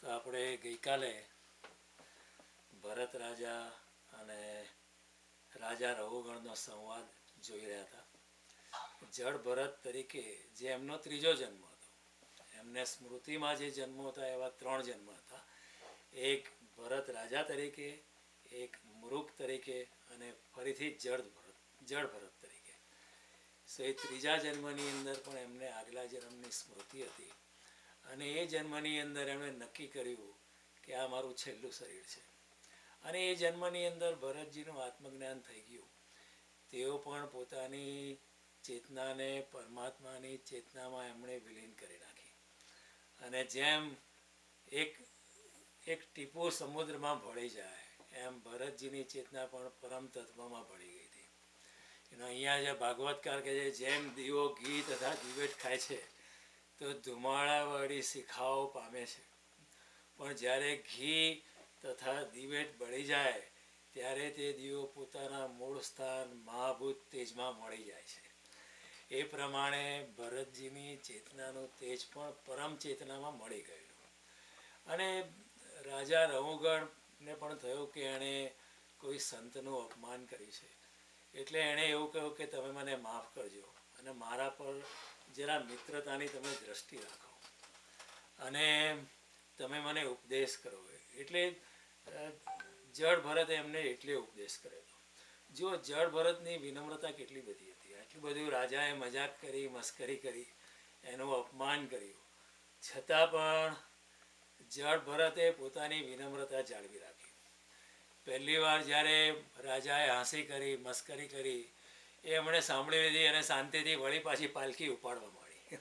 તો આપણે ગઈકાલે ભરત રાજા અને રાજા રઘુગણનો સંવાદ જોઈ રહ્યા હતા. જળ ભરત તરીકે જે એમનો ત્રીજો જન્મ હતો, એમને સ્મૃતિમાં જે જન્મો હતા એવા 3 જન્મ હતા. એક ભરત રાજા તરીકે, એક મૃગ તરીકે અને ફરીથી જળ ભરત તરીકે. સો એ ત્રીજા જન્મની અંદર પણ એમને આગલા જન્મની સ્મૃતિ હતી અને એ જન્મની અંદર એમણે નક્કી કર્યું કે આ મારું છેલ્લું શરીર છે. અને એ જન્મની અંદર ભરતજીનું આત્મજ્ઞાન થઈ ગયું. તેઓ પણ પોતાની ચેતનાને પરમાત્માની ચેતનામાં એમણે વિલીન કરી નાખી. અને જેમ એક ટીપું સમુદ્રમાં ભળી જાય એમ ભરતજીની ચેતના પણ પરમ તત્વમાં ભળી ગઈ હતી. અહીંયા જે ભાગવતકાર કહે છે, જેમ દીવો ઘી તથા દિવેટ ખાય છે તો ધુમાડાવાળી શિખાઓ પામે છે, પણ જ્યારે ઘી તથા દિવેટ બળી જાય ત્યારે તે દીવો પોતાના મૂળ સ્થાન મહાભૂત તેજમાં મળી જાય છે. એ પ્રમાણે ભરતજીની ચેતનાનું તેજ પણ પરમ ચેતનામાં મળી ગયેલું. અને રાજા રઘુગણને પણ થયું કે એણે કોઈ સંતનું અપમાન કર્યું છે, એટલે એણે એવું કહ્યું કે તમે મને માફ કરજો અને મારા પર જરા મિત્રતાની તમે દ્રષ્ટિ રાખો અને તમે મને ઉપદેશ કરો. એટલે જળ ભરતે એમને એટલે ઉપદેશ કરેલો. જો જળ ભરતની વિનમ્રતા કેટલી બધી હતી! આટલું બધું રાજાએ મજાક કરી, મસ્કરી કરી, એનું અપમાન કર્યું, છતાં પણ જળ ભરતે પોતાની વિનમ્રતા જાળવી રાખી. પહેલી વાર જ્યારે રાજાએ હાંસી કરી, મસ્કરી કરી, એ એમણે સાંભળી લીધી અને શાંતિથી વળી પાછી પાલખી ઉપાડવા માંડી.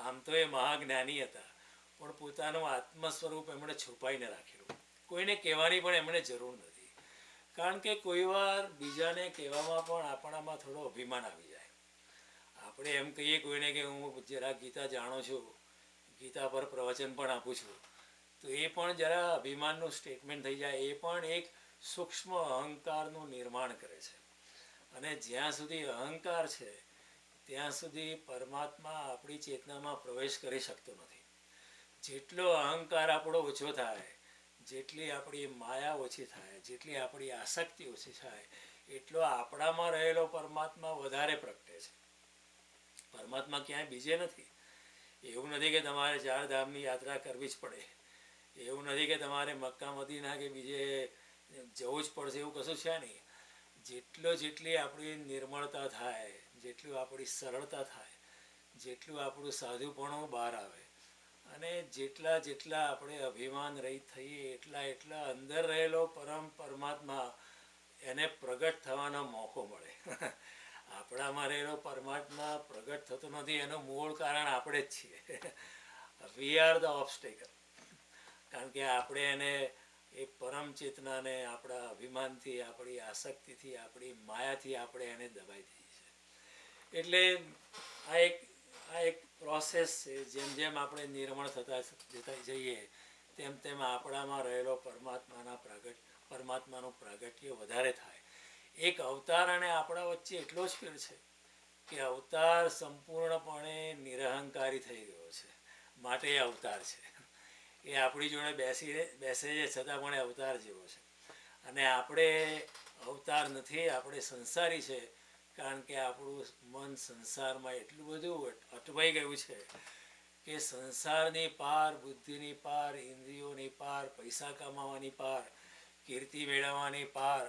આમ તો એ મહાજ્ઞાની હતા, પણ પોતાનું આત્મ સ્વરૂપ એમણે છુપાઈને રાખેલું. કોઈને કહેવાની પણ એમણે જરૂર નથી, કારણ કે કોઈ વાર બીજાને કહેવામાં પણ આપણામાં થોડો અભિમાન આવી જાય. આપણે એમ કહીએ કોઈને કે હું જરા ગીતા જાણું છું, ગીતા પર પ્રવચન પણ આપું છું, તો એ પણ જરા અભિમાનનું સ્ટેટમેન્ટ થઈ જાય. એ પણ એક સૂક્ષ્મ અહંકારનું નિર્માણ કરે છે. અને જ્યાં સુધી અહંકાર છે ત્યાં સુધી પરમાત્મા આપણી ચેતનામાં પ્રવેશ કરી શકતો નથી. જેટલો અહંકાર આપણો ઓછો થાય, જેટલી આપણી માયા ઓછી થાય, જેટલી આપણી આસક્તિ ઓછી થાય, એટલો આપણામાં રહેલો પરમાત્મા વધારે પ્રગટે છે. પરમાત્મા ક્યાંય બીજે નથી. એવું નથી કે તમારે 4 ધામની યાત્રા કરવી જ પડે, એવું નથી કે તમારે મક્કા મદીના કે બીજે જવું જ પડશે, એવું કશું છે નહીં. જેટલી આપણી નિર્મળતા થાય, જેટલું આપણી સરળતા થાય, જેટલું આપણું સાધુપણું બહાર આવે અને જેટલા આપણે અભિમાન રહિત થઈએ એટલા અંદર રહેલો પરમાત્મા એને પ્રગટ થવાનો મોકો મળે. આપણામાં રહેલો પરમાત્મા પ્રગટ થતો નથી, એનું મૂળ કારણ આપણે જ છીએ. We are the obstacle. કારણ કે આપણે એને એ પરમ ચેતનાને આપણા અભિમાનથી, આપણી આસક્તિથી, આપણી માયાથી આપણે એને દબાઈ દઈએ છીએ. એટલે આ એક પ્રોસેસ છે. જેમ જેમ આપણે નિર્મળ જતા જઈએ તેમ તેમ આપણામાં રહેલો પરમાત્માનું પ્રાગટ્ય વધારે થાય. એક અવતાર અને આપણા વચ્ચે એટલો જ ફેર છે કે અવતાર સંપૂર્ણપણે નિરહંકારી થઈ ગયો છે, માટે એ અવતાર છે. એ આપણી જોડે બેસે છે છતાં પણ એ અવતાર જેવો છે. અને આપણે અવતાર નથી, આપણે સંસારી છે, કારણ કે આપણું મન સંસારમાં એટલું બધું અટવાઈ ગયું છે કે સંસારની પાર, બુદ્ધિની પાર, ઇન્દ્રિયોની પાર, પૈસા કમાવાની પાર, કીર્તિ મેળવવાની પાર,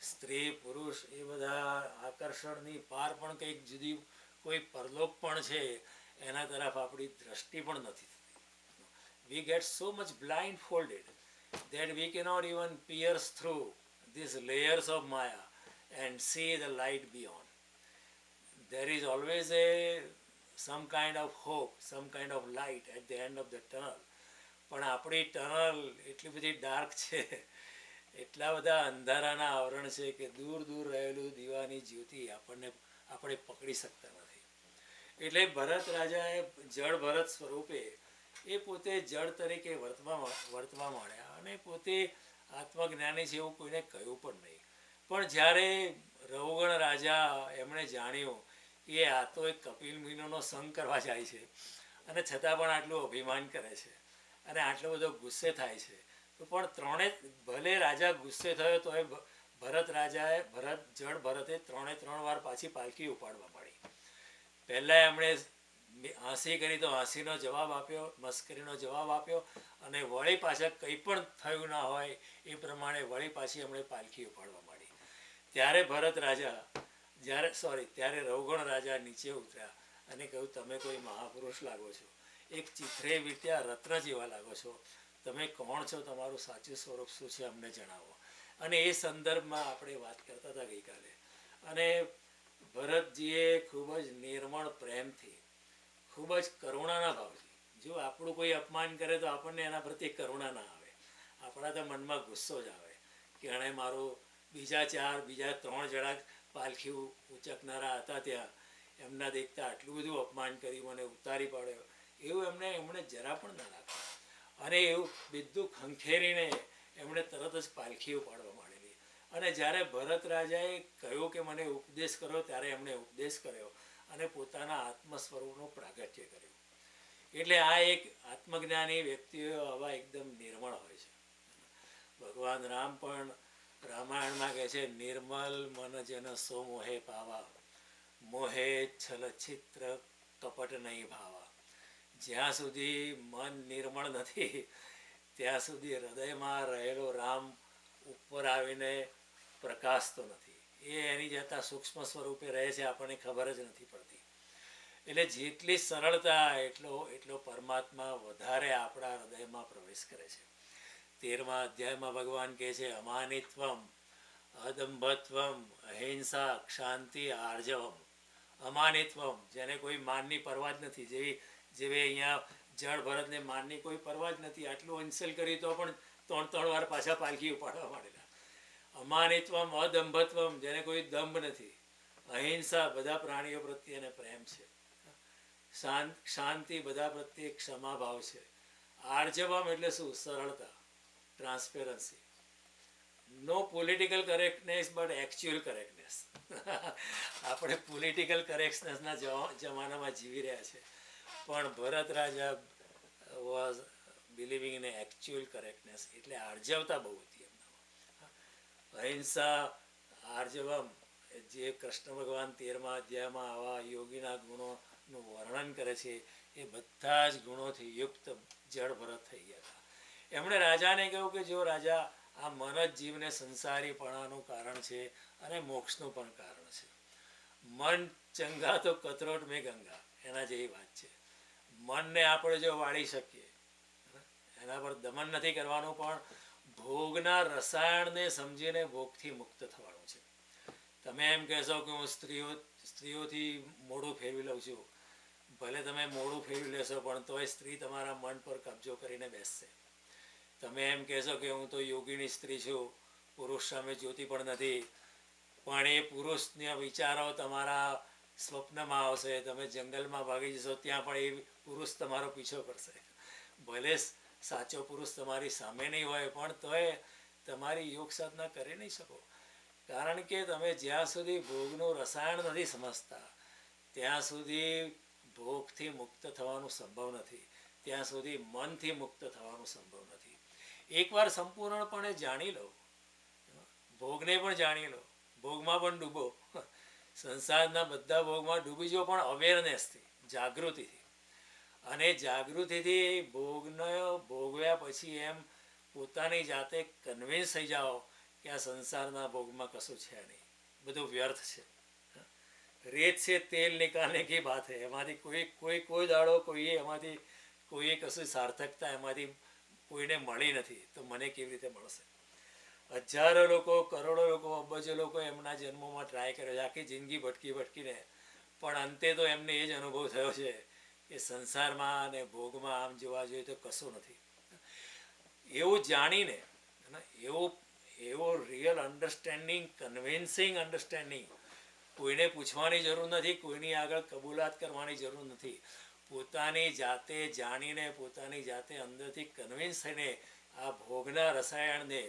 સ્ત્રી પુરુષ એ બધા આકર્ષણની પાર પણ કંઈક જુદી કોઈ પરલોક પણ છે, એના તરફ આપણી દ્રષ્ટિ પણ નથી. We get so much blindfolded that we cannot even pierce through these layers of Maya and see the light beyond. There is always some kind of hope, some kind of light at the end of the tunnel. પણ આપણી tunnel એટલી બધી dark છે, એટલા બધા અંધારાના આવરણ છે કે દૂર દૂર રહેલું દીવાની જ્યોતિ આપણે પકડી શકતા નથી. એટલે ભરત રાજાએ જળ ભરત સ્વરૂપે એ પોતે જળ તરીકે વર્તવા માંડ્યા અને પોતે આત્મજ્ઞાની છે એવું કોઈને કહ્યું પણ નહીં. પણ જ્યારે રઘુગણ રાજા એમણે જાણ્યું કે આ તો એક કપિલ મુનિનો સંગ કરવા જાય છે અને છતાં પણ આટલું અભિમાન કરે છે અને આટલો બધો ગુસ્સે થાય છે. તો પણ ત્રણે ભલે રાજા ગુસ્સે થયો તો એ ભરતે ત્રણ વાર પાછી પાલખી ઉપાડવા પડી. પહેલાં એમણે હાંસી કરી તો હાંસીનો જવાબ આપ્યો, મસ્કરીનો જવાબ આપ્યો, અને વળી પાછા કંઈ પણ થયું ના હોય એ પ્રમાણે વળી પાછી એમણે પાલખી ઉપાડવા માંડી. ત્યારે ત્યારે રવગણ રાજા નીચે ઉતર્યા અને કહ્યું, તમે કોઈ મહાપુરુષ લાગો છો, એક ચિત્રે વીટ્યા રત્ન જેવા લાગો છો, તમે કોણ છો, તમારું સાચું સ્વરૂપ શું છે અમને જણાવો. અને એ સંદર્ભમાં આપણે વાત કરતા હતા ગઈકાલે. અને ભરતજીએ ખૂબ જ નિર્મળ પ્રેમથી, ખૂબ જ કરુણાના ભાવથી, જો આપણું કોઈ અપમાન કરે તો આપણને એના પ્રત્યે કરુણા ના આવે, આપણા તો મનમાં ગુસ્સો જ આવે કે એણે મારું બીજા 3 જણા પાલખી ઉચકનારા હતા ત્યાં, એમના દેખતા આટલું બધું અપમાન કર્યું, મને ઉતારી પાડ્યો, એવું એમણે જરા પણ ના રાખ્યું. અને એવું બધું ખંખેરીને એમણે તરત જ પાલખી ઉપાડવા માંડેલી. અને જ્યારે ભરત રાજાએ કહ્યું કે મને ઉપદેશ કરો, ત્યારે એમણે ઉપદેશ કર્યો અને પોતાના આત્મ સ્વરૂપનું પ્રાગટ્ય કર્યું. એટલે આ એક આત્મજ્ઞાની વ્યક્તિઓ આવા એકદમ નિર્મળ હોય છે. ભગવાન રામ પણ રામાયણમાં કહે છે, નિર્મલ મન જન સો મોહે પાવા, મોહે છલ છિત્ર કપટ નહીં ભાવા. જ્યાં સુધી મન નિર્મળ નથી ત્યાં સુધી હૃદયમાં રહેલો રામ ઉપર આવીને પ્રકાશતો નથી. એ એની જતાં સૂક્ષ્મ સ્વરૂપે રહે છે, આપણને ખબર જ નથી પડતી. એટલે જેટલી સરળતા એટલો પરમાત્મા વધારે આપણા હૃદયમાં પ્રવેશ કરે છે. 13મા અધ્યાયમાં ભગવાન કહે છે, અમાનિત્વમ, અદંભત્વમ, અહિંસા, ક્ષાંતિ, આર્જવમ. અમાનિત્વમ, જેને કોઈ માનની પરવા જ નથી, જેવી અહીંયા જળ ભરતને માનની કોઈ પરવા જ નથી, આટલું ઇન્સલ્ટ કરી તો પણ 3 વાર પાછા પાલખી ઉપાડવા માંડેલા. અમાનિત્વમ, અદંભત્વમ, જેને કોઈ દંભ નથી. અહિંસા, બધા પ્રાણીઓ પ્રત્યે એને પ્રેમ છે. શાંતિ, બધા પ્રત્યે ક્ષમાભાવ છે. આર્જવમ એટલે શું? સરળતા, transparency. No political correctness but actual correctness. આપણે પોલિટિકલ કરેક્ટનેસના જમાનામાં જીવી રહ્યા છે, પણ ભરત રાજા was believing in actual correctness. એટલે આર્જવતા બહુ હતી એમનામાં. અહિંસા, આર્જવમ, જે કૃષ્ણ ભગવાન 13મા અધ્યાયમાં આવા યોગીના ગુણોનું વર્ણન કરે છે, એ બધા જ ગુણોથી યુક્ત જળ ભરત થઈ ગયા હતા. એમણે રાજાને કહ્યું કે જો રાજા, આ મન જ જીવને સંસારીપણાનું કારણ છે અને મોક્ષનું પણ કારણ છે. મન ચંગા તો કતરોટ મેં ગંગા, એના જેવી વાત છે. મનને આપણે જો વાળી શકીએ, એના પર દમન નથી કરવાનું, પણ ભોગના રસાયણને સમજીને ભોગથી મુક્ત થવાનું છે. તમે એમ કહેશો કે હું સ્ત્રીઓથી મોઢું ફેરવી લઉં છું, ભલે તમે મોઢું ફેરવી લેશો પણ તોય સ્ત્રી તમારા મન પર કબજો કરીને બેસશે. તમે એમ કહેશો કે હું તો યોગીની સ્ત્રી છું, પુરુષ સામે જોતી પણ નથી, પણ એ પુરુષના વિચારો તમારા સ્વપ્નમાં આવશે, તમે જંગલમાં ભાગી જશો, ત્યાં પણ એ પુરુષ તમારો પીછો કરશે. ભલે સાચો પુરુષ તમારી સામે નહીં હોય, પણ તોય તમારી યોગ સાધના કરી નહીં શકો. કારણ કે તમે જ્યાં સુધી ભોગનું રસાયણ નથી સમજતા, ત્યાં સુધી ભોગથી મુક્ત થવાનું સંભવ નથી, ત્યાં સુધી મનથી મુક્ત થવાનું સંભવ નથી. એકવાર સંપૂર્ણપણે જાણી લો, ભોગને પણ જાણી લો, ભોગમાં પણ ડૂબો, સંસારના બધા ભોગમાં ડૂબી જાઓ, પણ અવેરનેસથી, જાગૃતિથી. અને જાગૃતિથી ભોગને ભોગવ્યા પછી એમ પોતાની જાતે કન્વિન્સ થઈ જાઓ કે આ સંસારના ભોગમાં કશું છે નહીં, બધું વ્યર્થ છે. રેત છે તેલ નિકાલને કી વાત છે. એમાંથી કોઈ દાડો એમાંથી કોઈએ કશું સાર્થકતા એમાંથી કોઈને મળી નથી, તો મને કેવી રીતે મળશે? હજારો લોકો, કરોડો લોકો, અબજો લોકો એમના જન્મોમાં ટ્રાય કર્યો છે, આખી જિંદગી ભટકીને, પણ અંતે તો એમને એ જ અનુભવ થયો છે કે સંસારમાં અને ભોગમાં આમ જોવા જોઈએ તો કશું નથી. એવું જાણીને, એવો રિયલ અન્ડરસ્ટેન્ડિંગ, કન્વિન્સિંગ અન્ડરસ્ટેન્ડિંગ, કોઈને પૂછવાની જરૂર નથી, કોઈની આગળ કબૂલાત કરવાની જરૂર નથી. પોતાની જાતે જાણીને, પોતાની જાતે અંદરથી કન્વિન્સ થઈને આ ભોગના રસાયણને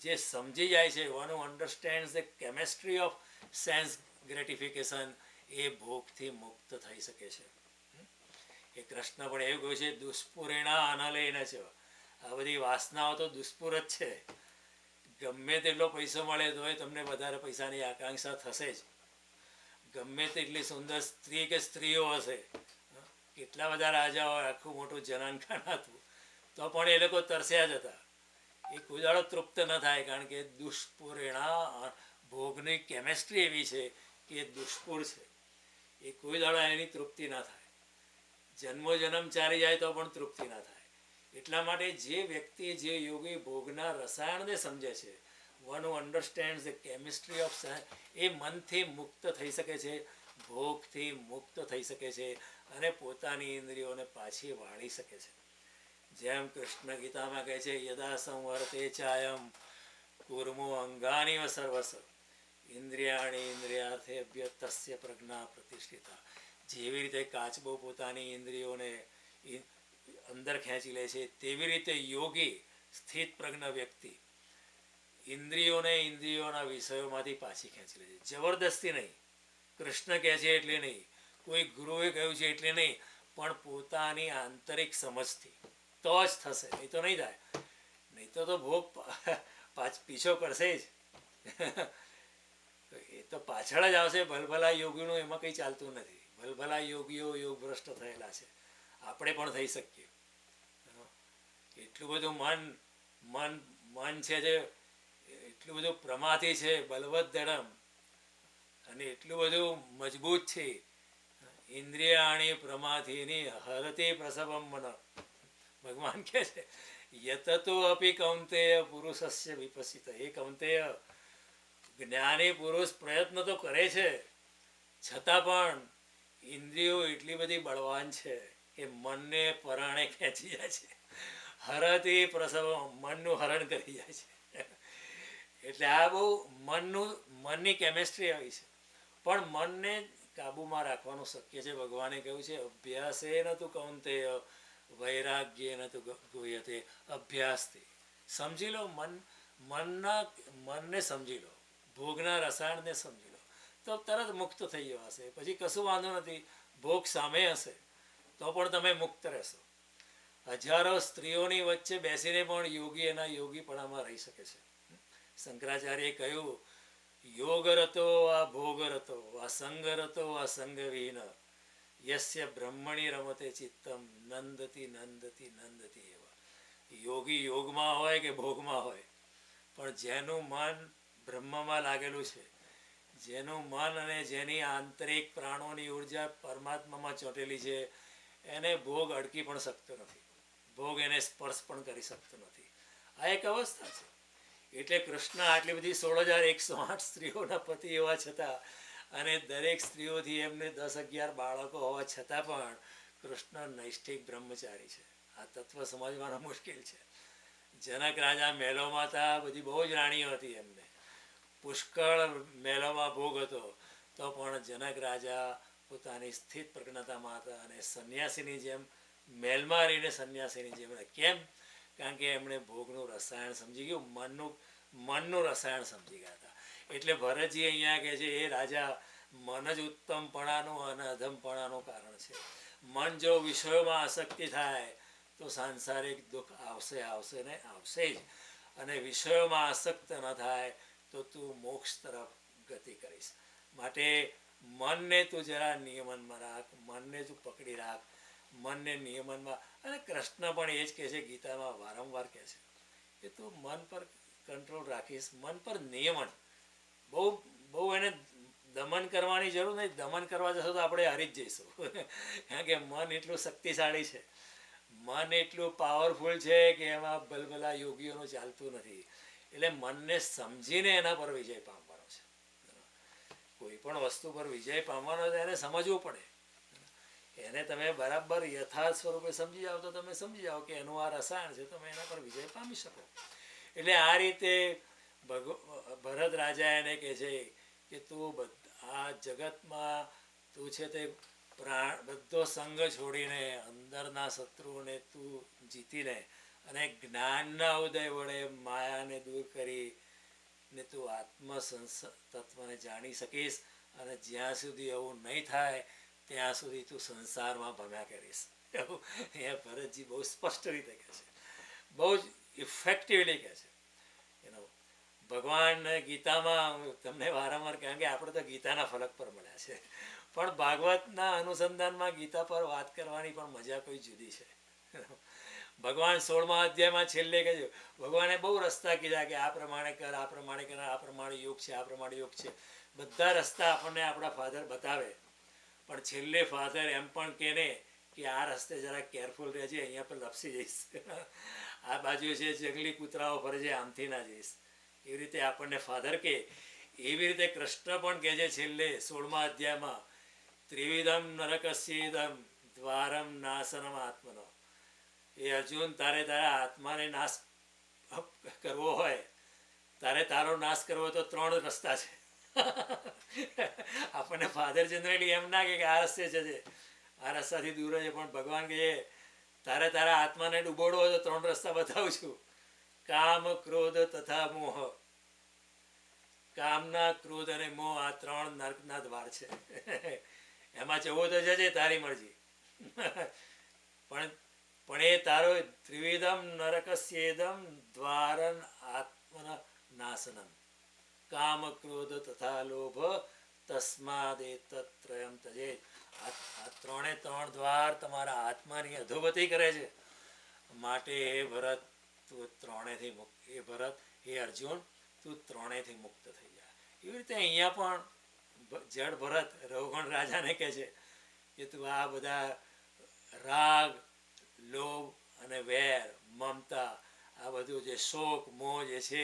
જે સમજી જાય છે, one who understands the chemistry of sense gratification, એ ભોગથી મુક્ત થઈ શકે છે. એ કૃષ્ણ પણ એવું કહ્યું છે દુષ્પુરેણા અનલેન છે. આ બધી વાસનાઓ તો દુષ્પુર જ છે. ગમે તેટલો પૈસો મળે તોય તમને વધારે પૈસાની આકાંક્ષા થશે જ. ગમે તેટલી સુંદર સ્ત્રી કે સ્ત્રીઓ હશે, કેટલા બધા રાજાઓ આખું મોટું જનાનખાન હતું, તો પણ એ લોકો તરસ્યા જ હતા. એ કોઈ દાડો તૃપ્ત ન થાય, કારણ કે દુષ્પુરેણા ભોગની કેમેસ્ટ્રી એવી છે કે એ દુષ્પુર છે. એ કોઈ દાડો એની તૃપ્તિ ના થાય. જન્મો જન્મ ચાલી જાય તો પણ તૃપ્તિ ના થાય. એટલા માટે જે વ્યક્તિ, જે યોગી ભોગના રસાયણને સમજે છે, one who understand the chemistry of science, એ મનથી મુક્ત થઈ શકે છે, ભોગથી મુક્ત થઈ શકે છે અને પોતાની ઇન્દ્રિયોને પાછી વાળી શકે છે. જેમ કૃષ્ણ ગીતામાં કહે છે યદા સંવર્તે ચાયમ કુર્મો અંગાનીવ સર્વસ ઇન્દ્રિયાણી ઇન્દ્રિયાર્થેભ્ય તસ્ય પ્રજ્ઞા પ્રતિષ્ઠિતા. જેવી રીતે કાચબો પોતાની ઇન્દ્રિયોને અંદર ખેંચી લે છે, તેવી રીતે યોગી સ્થિત પ્રજ્ઞ વ્યક્તિ ઇન્દ્રિયોને ઇન્દ્રિયોના વિષયોમાંથી પાછી ખેંચી લે છે. જબરદસ્તી નહીં, કૃષ્ણ કહે છે એટલે નહીં, કોઈ ગુરુએ કહ્યું છે એટલે નહીં, પણ પોતાની આંતરિક સમજથી તો જ થશે, નહીં તો નહીં થાય. નહીં તો ભોગ પીછો કરશે જ. એ તો પાછળ જ આવશે. ભલભલા યોગીનું એમાં કંઈ ચાલતું નથી. ભલભલા યોગીઓ યોગ ભ્રષ્ટ થયેલા છે. આપણે પણ થઈ શકીએ. એટલું બધું મન છે જે એટલું બધું પ્રમાથી છે, બલવત ધડમ, અને એટલું બધું મજબૂત છે. ઇન્દ્રિયાણી પ્રમાથીની હરતી પ્રસવમ મન. ભગવાન કહે છે યતતો અપી કૌંતેય પુરુષસ્ય વિપસિત. એ કૌંતેય, જ્ઞાની પુરુષ પ્રયત્ન તો કરે છે, છતાં પણ ઇન્દ્રિયો એટલી બધી બળવાન છે કે મનને પરાણે ખેંચી જાય છે. હરતી પ્રસવ, મનનું હરણ કરી જાય છે. એટલે આ બહુ મનની કેમેસ્ટ્રી આવી છે. પણ મનને કાબુમાં રાખવાનું શક્ય છે. ભગવાને કહ્યું છે અભ્યાસે ન તું કૌંતેય વૈરાગ્ય ન તું ગુહ્યતે. અભ્યાસથી સમજી લો, મનને સમજી લો, ભોગના રસાયણને સમજી લો, તો તરત મુક્ત થઈ જવાશે. પછી કશું વાંધો નથી. ભોગ સામે હશે તો પણ તમે મુક્ત રહેશો. હજારો સ્ત્રીઓની વચ્ચે બેસીને પણ યોગી એના યોગીપણામાં રહી શકે છે. શંકરાચાર્યએ કહ્યું યોગ રતો આ ભોગ રતો આ સંગ રતો આ સંગવિહીન યસ્ય બ્રહ્મણી રમતે ચિત્તમ નંદતી નંદતી નંદતી. એવા યોગી યોગમાં હોય કે ભોગમાં હોય, પણ જેનું મન બ્રહ્મમાં લાગેલું છે, જેનું મન અને જેની આંતરિક પ્રાણોની ઉર્જા પરમાત્મામાં ચોંટેલી છે, એને ભોગ અડકી પણ શકતો નથી. ભોગ એને સ્પર્શ પણ કરી શકતો નથી. આ એક અવસ્થા છે. એટલે કૃષ્ણ આટલી બધી 16,108 સ્ત્રીઓના પતિ હોવા છતાં, અને દરેક સ્ત્રીઓથી એમને 10-11 બાળકો હોવા છતાં પણ કૃષ્ણ નૈષ્ઠિક બ્રહ્મચારી છે. આ તત્વ સમજવાનું મુશ્કેલ છે. જનક રાજા મહેલોમાં હતા, બધી બહુ જ રાણીઓ હતી, એમને પુષ્કળ મહેલોમાં ભોગ હતો, તો પણ જનક રાજા પોતાની સ્થિત પ્રજ્ઞતામાં હતા અને સંન્યાસીની જેમ મહેલમાં રહીને સંન્યાસીની જેમ. કેમ? કારણ કે એમણે ભોગનું રસાયણ સમજી ગયું, મનનું રસાયણ સમજી ગયા હતા. એટલે ભરતજી અહીંયા કહે છે એ રાજા, મન જ ઉત્તમપણાનું અને અધમપણાનું કારણ છે. મન જો વિષયોમાં આસક્તિ થાય તો સાંસારિક દુઃખ આવશે ને આવશે જ. અને વિષયોમાં આસક્ત ન થાય તો તું મોક્ષ તરફ ગતિ કરીશ. માટે મનને તું જરા નિયમનમાં રાખ, મનને તું પકડી રાખ, મનને નિયમનમાં. અને કૃષ્ણ પણ એ જ કહે છે, ગીતામાં વારંવાર કહે છે કે તું મન પર કંટ્રોલ રાખીશ, મન પર નિયમન. બહુ એને દમન કરવાની જરૂર નહીં. દમન કરવા જશો તો આપણે હારી જ જઈશું. કારણ કે મન એટલું શક્તિશાળી છે, મન એટલું પાવરફુલ છે કે એમાં ભલભલા યોગીઓનું ચાલતું નથી. એટલે મનને સમજીને એના પર વિજય પામવાનો છે. કોઈ પણ વસ્તુ પર વિજય પામવાનો છે એને સમજવું પડે. એને તમે બરાબર યથાર્થ સ્વરૂપે સમજી જાઓ તો તમે સમજી જાઓ કે એનું આ રસાયણ છે, તમે એના પર વિજય પામી શકો. એટલે આ રીતે ભરત રાજા એને કહે છે કે તું આ જગતમાં તું છે તે બધો સંગ છોડીને અંદરના શત્રુઓને તું જીતી લે અને જ્ઞાનના ઉદય વડે માયાને દૂર કરી ને તું આત્મ તત્વને જાણી શકીશ. અને જ્યાં સુધી એવું નહીં થાય ત્યાં સુધી તું સંસારમાં ભમ્યા કરીશ. એવું અહીંયા ભરતજી બહુ સ્પષ્ટ રીતે કહે છે, બહુ જ ઇફેક્ટિવલી કહે છે. એનો ભગવાન ગીતામાં તમને વારંવાર કહે કે આપણે તો ગીતાના ફલક પર મળ્યા છે, પણ ભાગવતના અનુસંધાનમાં ગીતા પર વાત કરવાની પણ મજા કોઈ જુદી છે. ભગવાન 16મા અધ્યાયમાં છેલ્લે કહે છે, ભગવાને બહુ રસ્તા કીધા કે આ પ્રમાણે કર, આ પ્રમાણે કર, આ પ્રમાણે યોગ છે, આ પ્રમાણે યોગ છે, બધા રસ્તા આપણને આપણા ફાધર બતાવે, પણ છેલ્લે ફાધર એમ પણ કહે ને કે આ રસ્તે જરા કેરફુલ રહેજે, અહીંયા પર લપસી જઈશ. આ બાજુ છે જંગલી કૂતરાઓ ફરે છે, આમથી ના જઈશ. એવી રીતે આપણને ફાધર કે, એવી રીતે કૃષ્ણ પણ કહે છે છેલ્લે 16મા અધ્યાયમાં, ત્રિવિધમ નરકસ્યેદમ દ્વારમ નાશનમ આત્મનો. એ અર્જુન, તારે તારા આત્માને નાશ કરવો હોય, તારે તારો નાશ કરવો હોય તો 3 રસ્તા છે. આપણને ફાધર જનરલી એમ ના કે આ રસ્તે જજે, આ રસ્તાથી દૂર છે, પણ ભગવાન કહે તારે તારા આત્માને ડૂબોડવો હોય તો 3 રસ્તા બતાવું છું. કામ, ક્રોધ તથા મોહ. કામના, ક્રોધ અને મોહ, આ 3 નર્કના દ્વાર છે. એમાં જવો તો જજે, તારી મરજી. પણ એ તારો ત્રિવિધમ નરકસ્યેદમ દ્વારન આત્મન નાશનમ કામ, ક્રોધ તથા લોભ તસ્માદેતત્રયમ તજેત. આ 3 દ્વાર તમારા આત્માની અધોગતિ કરે છે. માટે હે ભરત, તું 3થી મુક્ત, હે ભરત, હે અર્જુન, તું 3થી મુક્ત થઈ જા. એવી રીતે અહીંયા પણ જડ ભરત રઘુગણ રાજાને કહે છે કે તું આ બધા રાગ, લોભ અને વેર, મમતા, આ બધું જે શોક, મોહ જે છે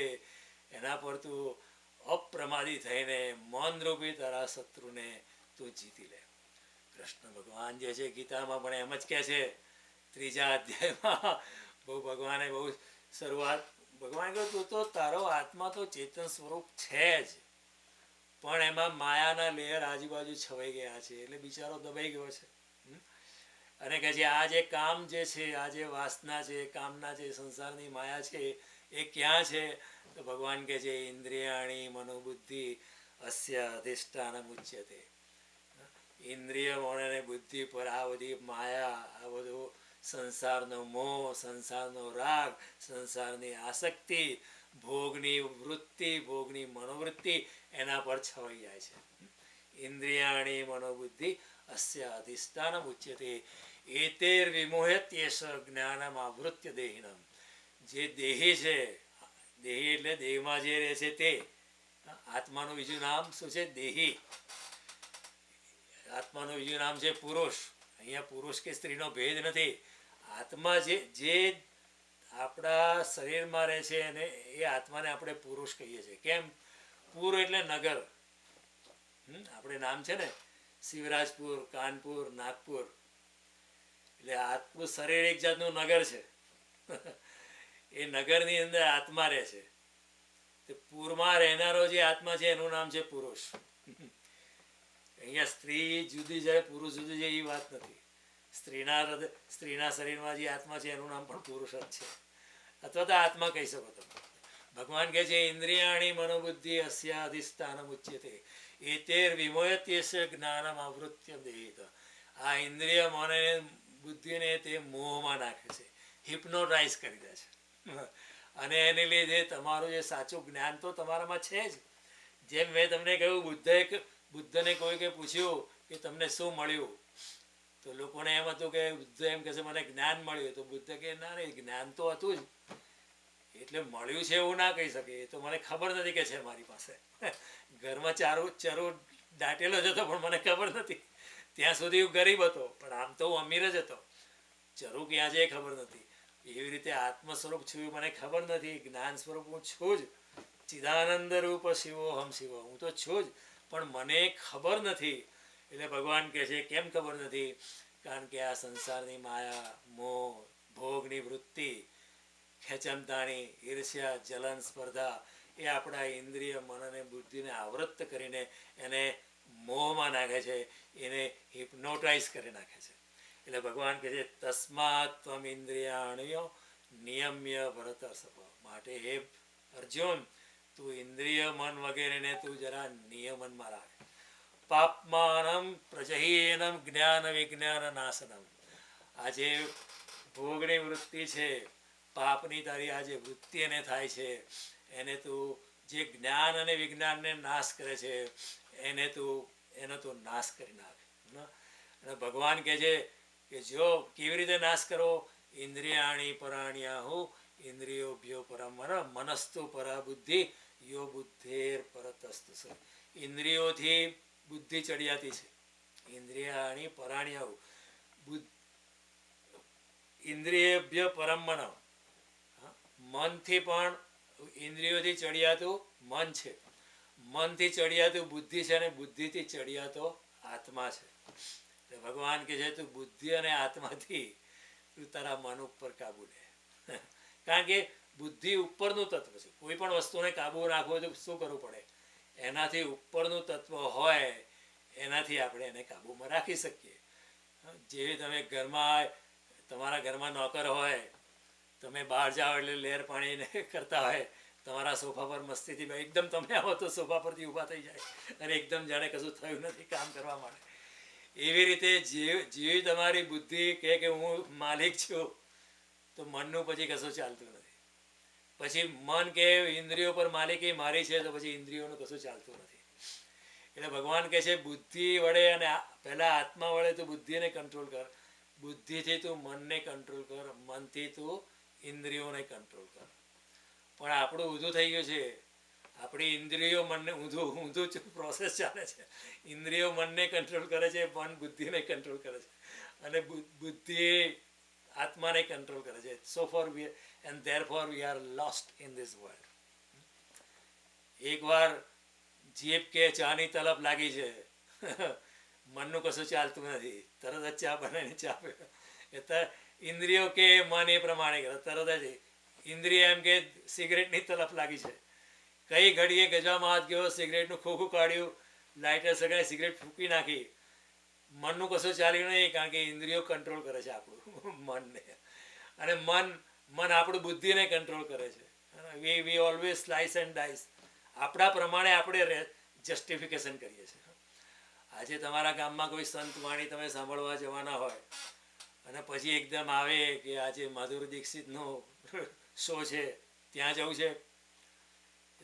એના પર તું અપ્રમાદી થઈને મૌનરૂપી તારા શત્રુને તું જીતી લે. કૃષ્ણ ભગવાન જે છે ગીતામાં પણ એમ જ કહે છે, 3જા અધ્યાયમાં ભગવાને બહુ શરૂઆત, ભગવાન કહ્યું તું તો તારો આત્મા તો ચેતન સ્વરૂપ છે જ, પણ એમાં માયાના લેયર આજુબાજુ છવાઈ ગયા છે, એટલે બિચારો દબાઈ ગયો છે. અને કહે છે આ જે કામ જે છે, આ જે વાસના છે, કામના છે, સંસારની માયા છે, એ ક્યાં છે? તો ભગવાન કહે છે ઇન્દ્રિયાણી મનોબુદ્ધિ અસ્ય અધિષ્ઠાનમ ઉચ્યતે. ઇન્દ્રિય, મન અને બુદ્ધિ પર આ બધી માયા, આ બધું સંસારનો મોહ, સંસારનો રાગ, સંસારની આસક્તિ, ભોગની વૃત્તિ, ભોગની મનોવૃત્તિ એના પર છવાઈ જાય છે. ઇન્દ્રિયાણી મનોબુદ્ધિ અસ્ય અધિષ્ઠાનમ ઉચ્યતે એતેર વિમોહત્યેષ જ્ઞાનમ આવૃત્ય દેહિનમ. જે દેહી છે, દેહી એટલે દેહમાં જે રહે છે તે, આત્માનું બીજું નામ શું છે? દેહી. આત્માનું બીજું નામ છે પુરુષ. અહીંયા પુરુષ કે સ્ત્રીનો ભેદ નથી. આત્મા જે આપણા શરીરમાં રહે છે અને એ આત્માને આપણે પુરુષ કહીએ છીએ. કેમ? પુર એટલે નગર. આપણે નામ છે ને શિવરાજપુર, કાનપુર, નાગપુર, એટલે આપણું શરીર એક જાતનું નગર છે. એ નગરની અંદર આત્મા રહે છે. તે પૂરમાં રહેનારો જે આત્મા છે એનું નામ છે પુરુષ. અહીંયા સ્ત્રી જુદી જાય, પુરુષ જુદી જાય એ વાત નથી. સ્ત્રીના શરીરમાં જે આત્મા છે એનું નામ પણ પુરુષ જ છે, અથવા તો આત્મા કહી શકો તમે. ભગવાન કહે છે ઇન્દ્રિયાણી મનોબુદ્ધિ અસ્ય અધિષ્ઠાનમ ઉચ્યતે એતેર વિમોહત્યેષ જ્ઞાનમ આવૃત્ય દેહિત. આ ઇન્દ્રિય, મન અને બુદ્ધિને તે મોહમાં નાખે છે, હિપ્નોટાઇઝ કરી દે છે. અને એને લીધે તમારું જે સાચું જ્ઞાન તો તમારામાં છે જ. જેમ મેં તમને કહ્યું, બુદ્ધને કોઈકે પૂછ્યું કે તમને શું મળ્યું, તો લોકોને એમ હતું કે બુદ્ધ એમ કહે છે મને જ્ઞાન મળ્યું. તો બુદ્ધ કહે ના રે, જ્ઞાન તો હતું જ, એટલે મળ્યું છે એવું ના કહી શકે. એ તો મને ખબર નથી કે છે મારી પાસે. ઘરમાં ચરો દાટેલો જ હતો પણ મને ખબર નથી. ત્યાં સુધી હું ગરીબ હતો, પણ આમ તો હું અમીર જ હતો. ચરું ક્યાં છે એ ખબર નથી. એવી રીતે આત્મ સ્વરૂપ છું મને ખબર નથી. જ્ઞાન સ્વરૂપ હું છું જ. ચિદાનંદ રૂપ શિવોહમ શિવ, હું તો છું જ, પણ મને ખબર નથી. એટલે ભગવાન કહે છે કેમ ખબર નથી? કારણ કે આ સંસારની માયા, મોહ, ભોગની વૃત્તિ, ખેંચમતાણી, ઈર્ષ્યા, જલન, સ્પર્ધા એ આપણા ઇન્દ્રિય, મન અને બુદ્ધિને આવૃત્ત કરીને એને મોહમાં નાખે છે, એને હિપ્નોટાઇઝ કરી નાખે છે. એટલે ભગવાન કહે છે તસ્માત ત્વમ ઇન્દ્રિયાણ્યો નિયમ્ય ભરતર્ષભ. માટે હે અર્જુન, તું ઇન્દ્રિય, મન વગેરેને તું જરા નિયમનમાં રાખ. પાપમાનમ પ્રજહીનમ જ્ઞાન વિજ્ઞાન નાશનમ. આ જે ભોગની વૃત્તિ છે, પાપની તારી આ જે વૃત્તિ એને થાય છે, એને તું જે જ્ઞાન અને વિજ્ઞાનને નાશ કરે છે એનો તું નાશ કરી નાખ. અને ભગવાન કહે છે કે જો કેવી રીતે નાશ કરો, ઇન્દ્રિયાણી પરાણ્યાહુ ઇન્દ્રિયોભ્યો પરમ મનસ્તુ પરા બુદ્ધિ યો બુદ્ધેર પરતસ્તુ. ઇન્દ્રિયોથી બુદ્ધિ ચડિયાતી છે. ઇન્દ્રિયાણી પરાણ્યાહુ ઇન્દ્રિયેભ્ય પરમ મન, મનથી પણ ઇન્દ્રિયોથી ચડિયાતું મન છે, મનથી ચડિયાતું બુદ્ધિ છે, અને બુદ્ધિથી ચડિયાતો આત્મા છે. એટલે ભગવાન કે છે તું બુદ્ધિ અને આત્માથી તું તારા મન ઉપર કાબુ લે. કારણ કે બુદ્ધિ ઉપરનું તત્વ છે. કોઈ પણ વસ્તુને કાબુ રાખવો હોય તો શું કરવું પડે? એનાથી ઉપરનું તત્વ હોય એનાથી આપણે એને કાબુમાં રાખી શકીએ. જેવી તમે ઘરમાં, તમારા ઘરમાં નોકર હોય, તમે બહાર જાઓ એટલે લેર પાણીને કરતા હોય, તમારા સોફા પર મસ્તીથી એકદમ તમે આવો તો સોફા પરથી ઊભા થઈ જાય અને એકદમ જાણે કશું થયું નથી કામ કરવા માટે. એવી રીતે જેવી તમારી બુદ્ધિ કે હું માલિક છું, તો મનનું પછી કશું ચાલતું નથી. પછી મન કે ઇન્દ્રિયો પર માલિકી મારી છે, તો પછી ઇન્દ્રિયોનું કશું ચાલતું નથી. એટલે ભગવાન કહે છે બુદ્ધિ વડે અને પહેલાં આત્મા વડે તું બુદ્ધિને કંટ્રોલ કર, બુદ્ધિથી તું મનને કંટ્રોલ કર, મનથી તું ઇન્દ્રિયોને કંટ્રોલ કર. પણ આપણું ઊંધું થઈ ગયું છે. આપણી ઇન્દ્રિયો મનને ઊંધું પ્રોસેસ ચાલે છે. ઇન્દ્રિયો મનને કંટ્રોલ કરે છે, મન બુદ્ધિને કંટ્રોલ કરે છે, અને બુદ્ધિ આત્માને કંટ્રોલ કરે છે. So far we and therefore we are lost in this world. એકવાર જીભ કે ચાની તલબ લાગી છે, મનનું કશું ચાલતું નથી, તરત જ ચા બનાવીને ચા પીવે. એટલે ઇન્દ્રિયો કે મન એ પ્રમાણે કરે, તરત જ ઇન્દ્રિય એમ કે સિગરેટની તલફ લાગી છે, કઈ ઘડીએ ગજામાં હાથ ગયો, સિગરેટનું ખોખું કાઢ્યું, લાઇટર સગાઈ સિગરેટ ફૂંકી નાખી. મનનું કશું ચાલ્યું નહીં, કારણ કે ઇન્દ્રિયો કંટ્રોલ કરે છે આપણું મનને, અને મન આપણું બુદ્ધિને કંટ્રોલ કરે છે. વી ઓલવેઝ સ્લાઇસ એન્ડ ડાઇસ. આપણા પ્રમાણે આપણે જસ્ટિફિકેશન કરીએ છીએ. આજે તમારા ગામમાં કોઈ સંત વાણી તમે સાંભળવા જવાના હોય, અને પછી એકદમ આવે કે આજે માધુરી દીક્ષિતનો શો છે, ત્યાં જવું છે,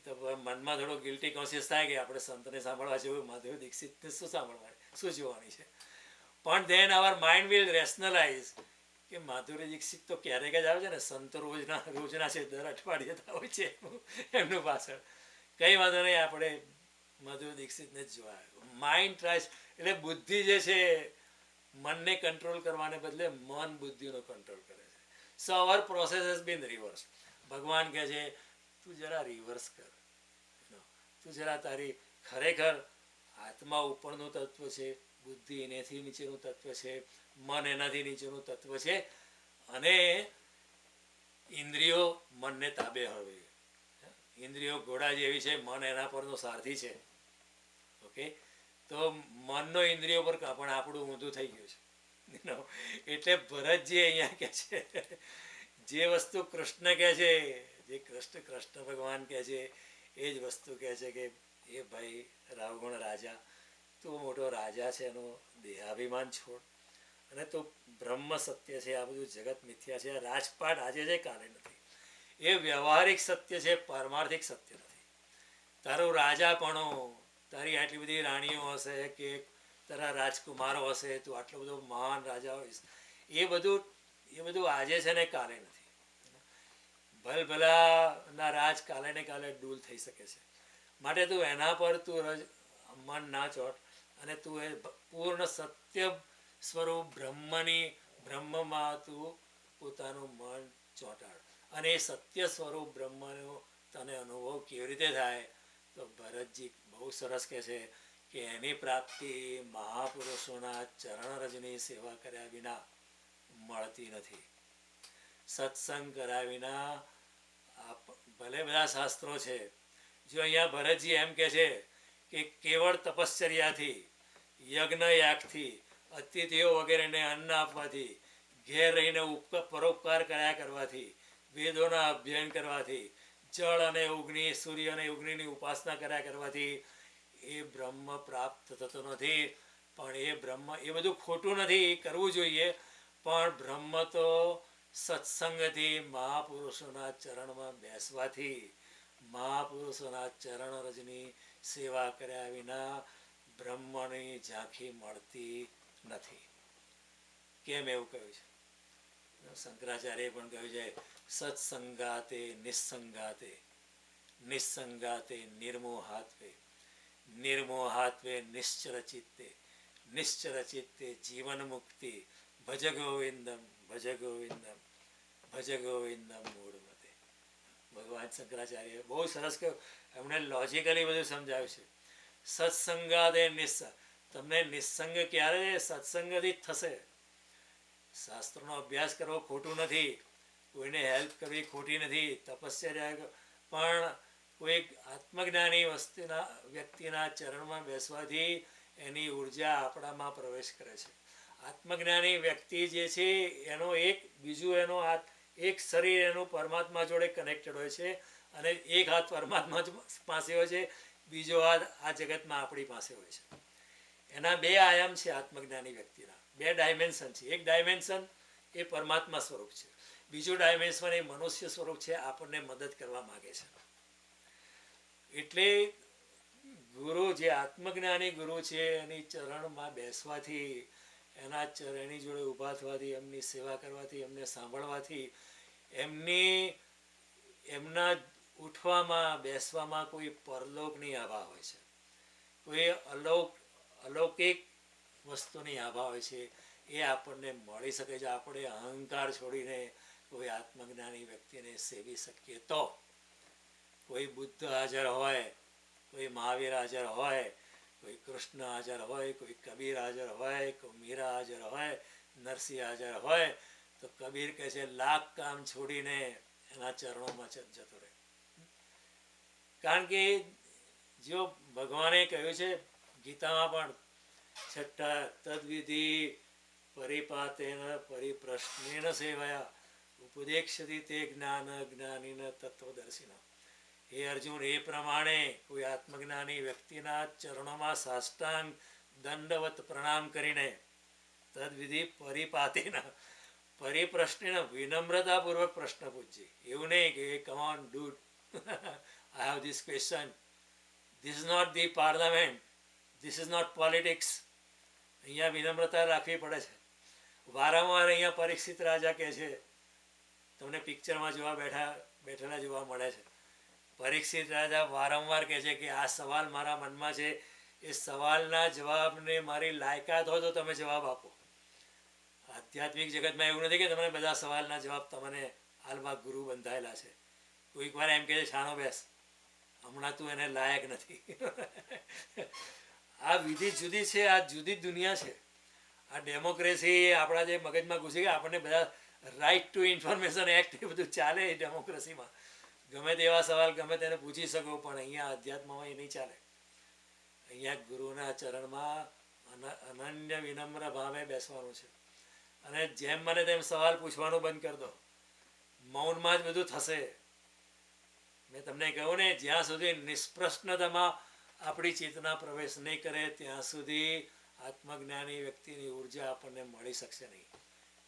તો મનમાં થોડો ગિલ્ટી કોન્શિયસ થાય કે આપણે સંતને સાંભળવા જેવું, માધુરી દીક્ષિતને શું સાંભળવા, શું જોવાની છે. પણ ધેન અવર માઇન્ડ વિલ રેશનલાઇઝ કે માધુરી દીક્ષિત તો ક્યારેક જ આવે છે ને, સંતો રોજના છે, દર અઠવાડિયે હોય છે એમનું પાછળ. કંઈ વાંધો નહીં, આપણે માધુરી દીક્ષિતને જ જોવા. માઇન્ડ ટ્રાય, એટલે બુદ્ધિ જે છે મનને કંટ્રોલ કરવાને બદલે મન બુદ્ધિનો કંટ્રોલ કરે છે. સો અવર પ્રોસેસ હેઝ બીન રિવર્સ. ભગવાન કહે છે તું જરા રિવર્સ કર, તું જરા તારી ખરેખર આત્મા ઉપરનું તત્વ છે, બુદ્ધિ એનાથી નીચેનું તત્વ છે, મન એનાથી નીચેનું તત્વ છે, અને ઇન્દ્રિયો મનને તાબે હળવે. ઇન્દ્રિયો ઘોડા જેવી છે, મન એના પરનો સારથી છે. ઓકે, તો મનનો ઇન્દ્રિયો પર પણ આપણું ઊંધું થઈ ગયું છે. એટલે ભરતજી અહીંયા કહે છે, જે વસ્તુ કૃષ્ણ કહે છે, જે કૃષ્ણ ભગવાન કહે છે, એ જ વસ્તુ કહે છે કે એ ભાઈ રાવગુણ રાજા, તું મોટો રાજા છે, એનો દેહાભિમાન છોડ, અને તું બ્રહ્મ સત્ય છે, આ બધું જગત મિથ્યા છે, રાજપાટ આજે છે કાલે નથી. એ વ્યવહારિક સત્ય છે, પારમાર્થિક સત્ય નથી. તારું રાજાપણો, તારી આટલી બધી રાણીઓ હશે કે તારા રાજકુમારો હશે, તું આટલો બધો મહાન રાજા હોઈશ, એ બધું આજે છે ને કાલે નથી. ભલભલાના રાજ કાલે ને કાલે ડૂલ થઈ શકે છે. માટે તું એના પર તું મન ના ચોટ, અને તું એ પૂર્ણ સત્ય સ્વરૂપ બ્રહ્મમાં તું પોતાનું મન ચોંટાડ. અને એ સત્ય સ્વરૂપ બ્રહ્મનો તને અનુભવ કેવી રીતે થાય, તો ભરતજી બહુ સરસ કહે છે કે એની પ્રાપ્તિ મહાપુરુષોના ચરણરજની સેવા કર્યા વિના મળતી નથી. સત્સંગ કર્યા વિના, ભલે બધા શાસ્ત્રો છે, જો અહીંયા ભરતજી એમ કહે છે કે કેવળ તપશ્ચર્યાથી, યજ્ઞયાગથી, અતિથિઓ વગેરેને અન્ન આપવાથી, ઘેર રહીને પરોપકાર કર્યા કરવાથી, વેદોના અભ્યયન કરવાથી, જળ અને અગ્નિ, સૂર્ય અને અગ્નિની ઉપાસના કર્યા કરવાથી એ બ્રહ્મ પ્રાપ્ત થતો નથી. પણ એ બ્રહ્મ, એ બધું ખોટું નથી, કરવું જોઈએ, પણ બ્રહ્મ તો સત્સંગથી મહાપુરુષોના ચરણમાં બેસવાથી મહાપુરુષોના ચરણ રજની સેવા કર્યા વિના બ્રહ્મની ઝાંખી મળતી નથી. કેમ એવું કહ્યું છે? શંકરાચાર્ય પણ કહ્યું છે, સત્સંગાતે નિસ્સંગાતે, નિસ્સંગાતે નિર્મોહાત્વે, નિર્મોહાત્વે નિશ્ચર ચિત્તે, નિશ્ચર ચિત્તે જીવન મુક્તિ, ભજ ગોવિંદમ ભજ ગોવિંદમ ભજ ગોવિંદમ મૂળમતે. ભગવાન શંકરાચાર્ય બહુ સરસ કહ્યું, એમણે લોજિકલી બધું સમજાવ્યું છે. સત્સંગાતે નિસ્સંગ, તમને નિસ્સંગ ક્યારે સત્સંગથી જ થશે. શાસ્ત્રનો અભ્યાસ કરવો ખોટું નથી, કોઈને હેલ્પ કરવી ખોટી નથી, તપસ્યા, પણ કોઈ આત્મજ્ઞાની વ્યક્તિના ચરણમાં બેસવાથી એની ઉર્જા આપણામાં પ્રવેશ કરે છે. આત્મજ્ઞાની વ્યક્તિ જે છે એનો એનો હાથ, એક શરીર એનું પરમાત્મા જોડે કનેક્ટેડ હોય છે, અને એક હાથ પરમાત્મા પાસે હોય છે, બીજો હાથ આ જગતમાં આપણી પાસે હોય છે. એના બે આયામ છે આત્મજ્ઞાની વ્યક્તિના, બે ડાયમેન્શન છે. એક ડાયમેન્શન એ પરમાત્મા સ્વરૂપ છે, બીજું ડાયમેન્શન એ મનુષ્ય સ્વરૂપ છે, આપણને મદદ કરવા માગે છે. એટલે ગુરુ, જે આત્મજ્ઞાની ગુરુ છે, એની ચરણમાં બેસવાથી, એની જોડે ઊભા થવાથી, એમની સેવા કરવાથી, એમને સાંભળવાથી, એમના ઉઠવામાં બેસવામાં કોઈ પરલોકની આભા હોય છે, કોઈ અલૌકિક વસ્તુની આભા હોય છે. એ આપણને મળી શકે છે. આપણે અહંકાર છોડીને કોઈ આત્મજ્ઞાની વ્યક્તિને સેવી શકીએ તો. કોઈ બુદ્ધ હાજર હોય, કોઈ મહાવીર હાજર હોય, કોઈ કૃષ્ણ હાજર હોય, કોઈ કબીર હાજર હોય, કોઈ મીરા હાજર હોય, નરસિંહ હાજર હોય, તો કબીર કહે છે, લાખ કામ છોડીને એના ચરણોમાં જતો રહે. કારણ કે જો ભગવાને કહ્યું છે ગીતામાં પણ, છઠ્ઠા તદ્વિધિ પરિપાતેન પરિપ્રશ્નેન સેવયા ઉપદેક્ષતિ તે જ્ઞાન જ્ઞાનીન તત્વદર્શિન. હે અર્જુન, એ પ્રમાણે કોઈ આત્મજ્ઞાની વ્યક્તિના ચરણોમાં સાષ્ટાંગ દંડવત પ્રણામ કરીને, તદ્વિધિ પરિપાતેન પરિપ્રશ્નેન, વિનમ્રતાપૂર્વક પ્રશ્ન પૂછજે. એવું નહીં કે come on dude, I have this question. This is not the parliament. This is not politics. અહીંયા વિનમ્રતા રાખવી પડે છે. વારંવાર અહીંયા પરીક્ષિત રાજા કહે છે, તમને પિક્ચરમાં બેઠેલા જોવા મળે છે. પરીક્ષિત રાજા વારંવાર કહે છે કે આ સવાલ મારા મનમાં છે, એ સવાલના જવાબને મારી લાયકાત હોય તો તમે જવાબ આપો. આધ્યાત્મિક જગતમાં એવું નથી કે તમને બધા સવાલના જવાબ તમને હાલમાં ગુરુ બંધાયેલા છે. કોઈક વાર એમ કહે છે, છાનો બેસ, હમણાં તું એને લાયક નથી. આ વિધિ જુદી છે, આ જુદી દુનિયા છે. આ ડેમોક્રેસી આપણા જે મગજમાં ઘૂસી ગયા, આપણને બધા રાઇટ ટુ ઇન્ફોર્મેશન એક્ટ એ બધું ચાલે એ ડેમોક્રેસીમાં. ગમે તેવા સવાલ ગમે તેને પૂછી શકો, પણ અહીંયા અધ્યાત્મમાં એ નહીં ચાલે. અહીંયા ગુરુના ચરણમાં અનન્ય વિનમ્ર ભાવે બેસવાનું છે. અને જેમ મને તેમ સવાલ પૂછવાનું બંધ કરી દો, મૌનમાં જ બધું થશે. મેં તમને કહ્યું ને, જ્યાં સુધી નિષ્પ્રશ્નતામાં આપણી ચેતના પ્રવેશ નહીં કરે ત્યાં સુધી આત્મજ્ઞાની વ્યક્તિની ઉર્જા આપણને મળી શકશે નહીં.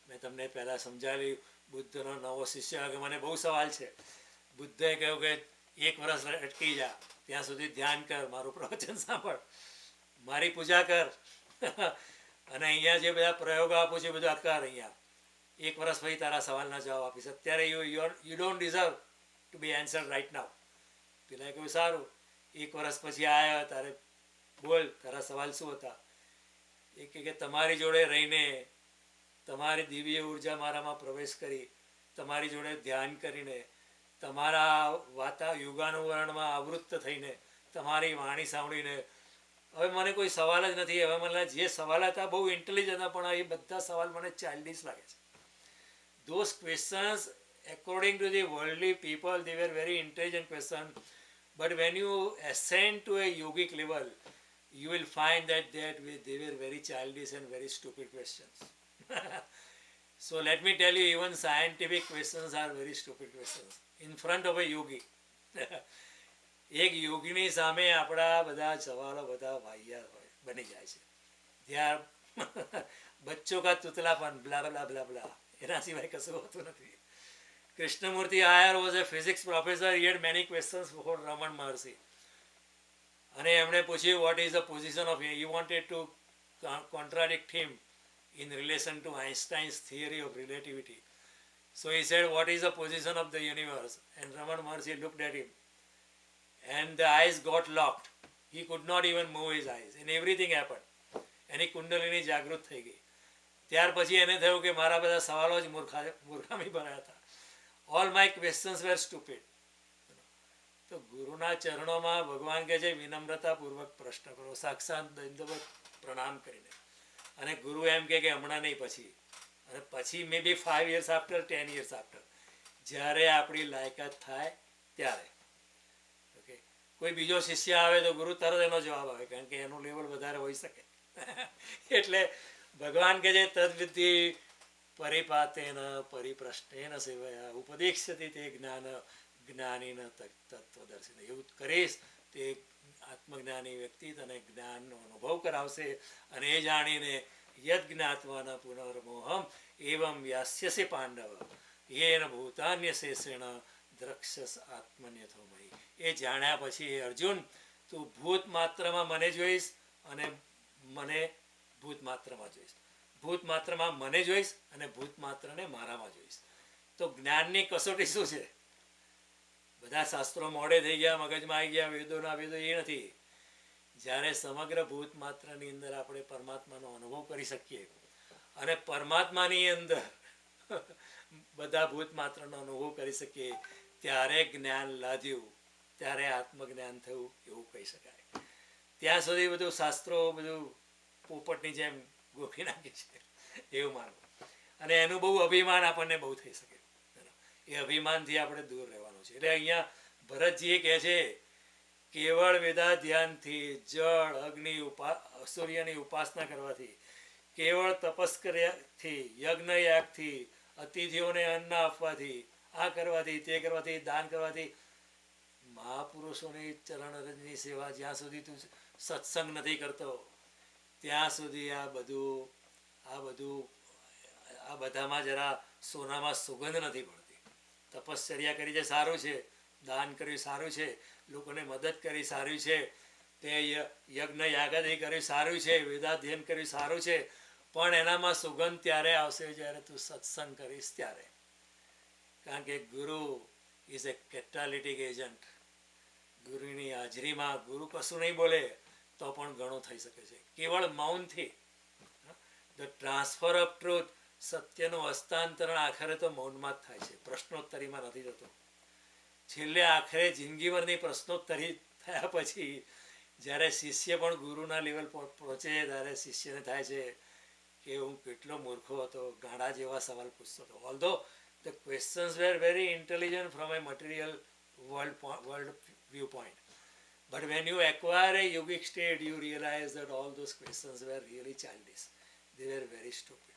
મેં તમને પહેલાં સમજાવ્યું, બુદ્ધનો નવો શિષ્ય, કે મને બહુ સવાલ છે. બુદ્ધે કહ્યું કે 1 વર્ષ અટકી જા, ત્યાં સુધી ધ્યાન કર, મારું પ્રવચન સાંભળ, મારી પૂજા કર, અને અહીંયા જે બધા પ્રયોગો આપું છું બધું કર. અહીંયા 1 વર્ષ પછી તારા સવાલના જવાબ આપીશ. અત્યારે you don't deserve to be answered right now. પેલા કહ્યું સારું, 1 વર્ષ પછી આવ્યા, તારે બોલ, તારા સવાલ શું હતા? એ કે તમારી જોડે રહીને, તમારી દિવ્ય ઉર્જા મારામાં પ્રવેશ કરી, તમારી જોડે ધ્યાન કરીને, તમારા યુગાનુવરણમાં આવૃત્ત થઈને, તમારી વાણી સાંભળીને, હવે મને કોઈ સવાલ જ નથી. હવે મને જે સવાલ હતા બહુ ઇન્ટેલિજન્ટ હતા, પણ એ બધા સવાલ મને ચાઇલ્ડિશ લાગે છે. Those questions, according to the worldly people, they were very intelligent questions. But when you ascend to a yogic level, you will find that they were very childish and very stupid questions. So let me tell you, even scientific questions are very stupid questions in front of a yogi. એક યોગીની સામે આપણા બધા સવાલો બધા વાહિયાત બની જાય છે. They are બચ્ચો કા તુતલાપન, બ્લા બ્લા બ્લા બ્લા, એના સિવાય કશું હોતું નથી. Krishnamurti Iyer was a physics professor. He had many questions for Raman Maharshi. અને એમણે પૂછ્યું what is the position of, he wanted to contradict him in relation to Einstein's theory of relativity. So he said, what is the position of the universe? And Raman Maharshi looked at him and the eyes got locked. He could not even move his eyes and everything happened. એની કુંડલીની જાગૃત થઈ ગઈ. ત્યાર પછી એને થયું કે મારા બધા સવાલો જ મૂર્ખામી ભર્યા હતા. All my questions were stupid. તો ગુરુના ચરણોમાં ભગવાન કહે છે વિનમ્રતાપૂર્વક પ્રશ્ન કરો, સાક્ષાત દંડવત પ્રણામ કરીને. અને ગુરુ એમ કે હમણાં નહીં, પછી. અને પછી મે બી 5 years after, 10 years after, જ્યારે આપણી લાયકાત થાય ત્યારે. ઓકે, કોઈ બીજો શિષ્ય આવે તો ગુરુ તરત એનો જવાબ આવે, કારણ કે એનું લેવલ વધારે હોઈ શકે. એટલે ભગવાન કે છે તદ્વિધિ પરિપાતેન પરિપ્રશ્નેન સેવયા ઉપદેક્ષ્યતિ તે જ્ઞાન જ્ઞાનીન તત્વદર્શિન. એવું કરીશ તે આત્મજ્ઞાની વ્યક્તિ તને જ્ઞાનનો અનુભવ કરાવશે અને એ જાણીને યદ જ્ઞાત્વાના પુનર્મોહમ એવં વ્યાસ્યસે પાંડવ યેન ભૂતાન્ય શેષેણ દ્રક્ષસ આત્મન્યથોમયી. એ જાણ્યા પછી અર્જુન તું ભૂત માત્રમાં મને જોઈશ અને મને ભૂત માત્રમાં જોઈશ, ભૂત માત્રમાં મને જોઈશ અને ભૂત માત્રને મારામાં જોઈશ. તો જ્ઞાનની કસોટી શું છે? બધા શાસ્ત્રો મોડે થઈ ગયા, મગજમાં આવી ગયા, વેદોના વેદો એ નથી. જ્યારે સમગ્ર ભૂત માત્રની અંદર આપણે પરમાત્માનો અનુભવ કરી શકીએ અને પરમાત્માની અંદર બધા ભૂત માત્રનો અનુભવ કરી શકીએ ત્યારે જ્ઞાન લાદ્યું, ત્યારે આત્મજ્ઞાન થયું એવું કહી શકાય. ત્યાં સુધી બધું શાસ્ત્રો બધું પોપટની જેમ ગોખી નાખે છે એવું માનવું. અને એનું બહુ અભિમાન આપણને બહુ થઈ શકે. એ અભિમાનથી આપણે દૂર રહેવાનું છે. એટલે અહીંયા ભરતજી કહે છે કેવળ વેદા ધ્યાનથી, જળ અગ્નિ સૂર્યની ઉપાસના કરવાથી, કેવળ તપસ્કર્યાથી, યજ્ઞ યાગથી, અતિથિઓને અન્ન આપવાથી, આ કરવાથી, તે કરવાથી, દાન કરવાથી, મહાપુરુષોની ચરણરજની સેવા જ્યાં સુધી તું સત્સંગ નથી કરતો ત્યાં સુધી આ બધામાં જરા સોનામાં સુગંધ નથી પડતી. તપશ્ચર્યા કરી છે સારું છે, દાન કર્યું સારું છે, લોકોને મદદ કરી સારું છે, તે યજ્ઞ યાગાદી કર્યું સારું છે, વેદાધ્યયન કર્યું સારું છે, પણ એનામાં સુગંધ ત્યારે આવશે જ્યારે તું સત્સંગ કરીશ ત્યારે. કારણ કે ગુરુ ઇઝ એ કેટાલિટિક એજન્ટ. ગુરુની હાજરીમાં ગુરુ કશું નહીં બોલે તો પણ ઘણું થઈ શકે છે. કેવળ મૌનથી ધ ટ્રાન્સફર ઓફ ટ્રુથ, સત્યનું હસ્તાંતરણ આખરે તો મૌનમાં જ થાય છે, પ્રશ્નોત્તરીમાં નથી થતું. છેલ્લે આખરે જિંદગીભરની પ્રશ્નોત્તરી થયા પછી જ્યારે શિષ્ય પણ ગુરુના લેવલ પર પહોંચે ત્યારે શિષ્યને થાય છે કે હું કેટલો મૂર્ખો હતો, ગાડા જેવા સવાલ પૂછતો હતો. Although the questions were very intelligent from a material world viewpoint. But when you acquire a yogic state, you realize that all those questions were really childish. They were very stupid.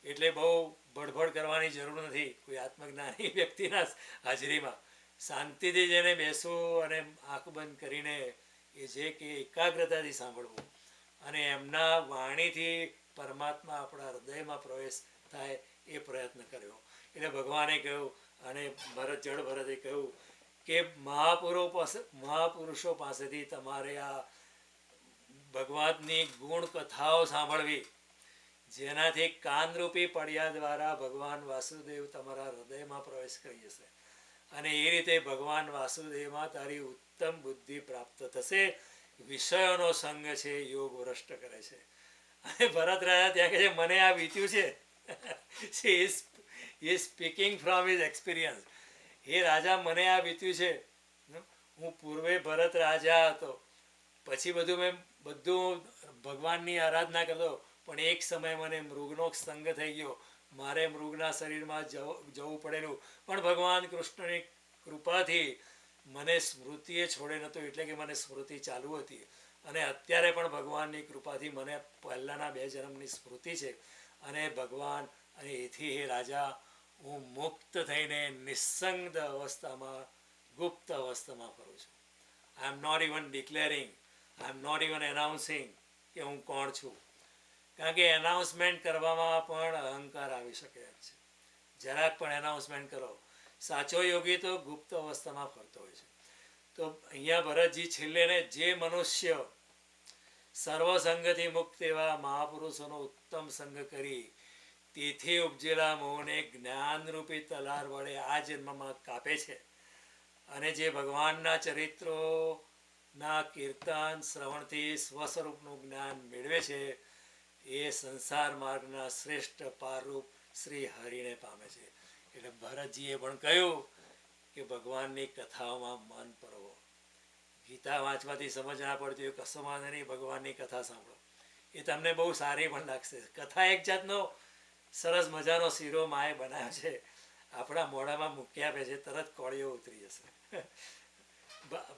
એટલે બહુ બડબડ કરવાની જરૂર નથી. કોઈ આત્મજ્ઞાની વ્યક્તિના હાજરીમાં શાંતિથી જેને બેસવું અને આંખ બંધ કરીને એ જે કે એકાગ્રતાથી સાંભળવું અને એમના વાણીથી પરમાત્મા આપણા હૃદયમાં પ્રવેશ થાય એ પ્રયત્ન કર્યો. એટલે ભગવાને કહ્યું અને જડ ભરતે કહ્યું કે મહાપુરુષો પાસેથી તમારે આ ભગવાનની ગુણ કથાઓ સાંભળવી, જેનાથી કાનરૂપી પડ્યા દ્વારા ભગવાન વાસુદેવ તમારા હૃદયમાં પ્રવેશ કરી જશે અને એ રીતે ભગવાન વાસુદેવમાં તારી ઉત્તમ બુદ્ધિ પ્રાપ્ત થશે. વિષયોનો સંગ છે યોગ ભ્રષ્ટ કરે છે. અને ભરત રાજા ત્યાં કહે છે મને આ વીત્યું છે. he is speaking from his experience. હે રાજા મને આ વીત્યું છે. હું પૂર્વે ભરત રાજા હતો, પછી મેં બધું ભગવાનની આરાધના કરતો, પણ એક સમય મને મૃગનો સંગ થઈ ગયો, મારે મૃગના શરીરમાં જવું પડેલું, પણ ભગવાન કૃષ્ણની કૃપાથી મને સ્મૃતિએ છોડે નહોતું, એટલે કે મને સ્મૃતિ ચાલુ હતી. અને અત્યારે પણ ભગવાનની કૃપાથી મને પહેલાંના 2 જન્મની સ્મૃતિ છે. અને ભગવાન અને એથી હે રાજા હું મુક્ત થઈને નિસ્સંગ અવસ્થામાં, ગુપ્ત અવસ્થામાં ફરું છું. I am not even declaring, I am not even announcing કે હું કોણ છું. કારણ કે એનાઉન્સમેન્ટ કરવામાં પણ અહંકાર આવી શકે એમ છે. જરાક પણ એનાઉન્સમેન્ટ કરો. સાચો યોગી તો ગુપ્ત અવસ્થામાં ફરતો હોય છે. તો અહીંયા ભરતજી છેલ્લે ને જે મનુષ્ય સર્વસંગથી મુક્ત એવા મહાપુરુષોનો ઉત્તમ સંગ કરી તેથી ઉપજેલા મોહને જ્ઞાનરૂપી તલવાર વડે આ જન્મમાં કાપે છે અને જે ભગવાનના ચરિત્રોના કીર્તન શ્રવણથી સ્વસ્વરૂપનું જ્ઞાન મેળવે છે એ સંસાર માર્ગના શ્રેષ્ઠ પારરૂપ શ્રી હરિને પામે છે. એટલે ભરતજીએ પણ કહ્યું કે ભગવાનની કથાઓમાં મન પરવો. ગીતા વાંચવાથી સમજ ના પડતી હોય કશો વાંધો નહીં, ભગવાનની કથા સાંભળો, એ તમને બહુ સારી પણ લાગશે. કથા એક જાતનો સરસ મજાનો શીરો માએ બનાવ્યો છે, આપણા મોઢામાં મૂકી આપે છે, તરત કોળીઓ ઉતરી જશે.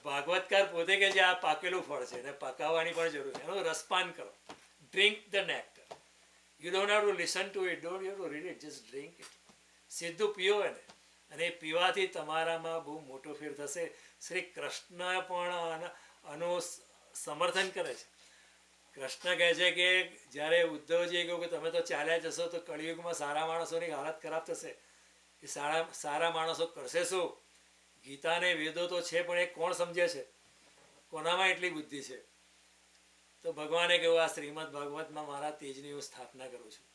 ભાગવતકાર પોતે કે જે આ પાકેલું ફળ છે એને પકાવવાની પણ જરૂર છે, એનું રસપાન કરો. Drink the nectar. You don't have to listen to it, don't have to read it, just drink it. સીધું પીઓ એને, અને એ પીવાથી તમારામાં બહુ મોટો ફેર થશે. શ્રી કૃષ્ણ પણ આનું સમર્થન કરે છે. કૃષ્ણ કહે છે કે જ્યારે ઉદ્ધવજીએ કહ્યું કે તમે તો ચાલ્યા જશો તો કળિયુગમાં સારા માણસોની હાલત ખરાબ થશે, એ સારા માણસો કરશે શું? ગીતાને વેદો તો છે પણ એ કોણ સમજે છે? કોનામાં એટલી બુદ્ધિ છે? તો ભગવાને કહ્યું આ શ્રીમદ ભાગવતમાં મારા તેજની હું સ્થાપના કરું છું,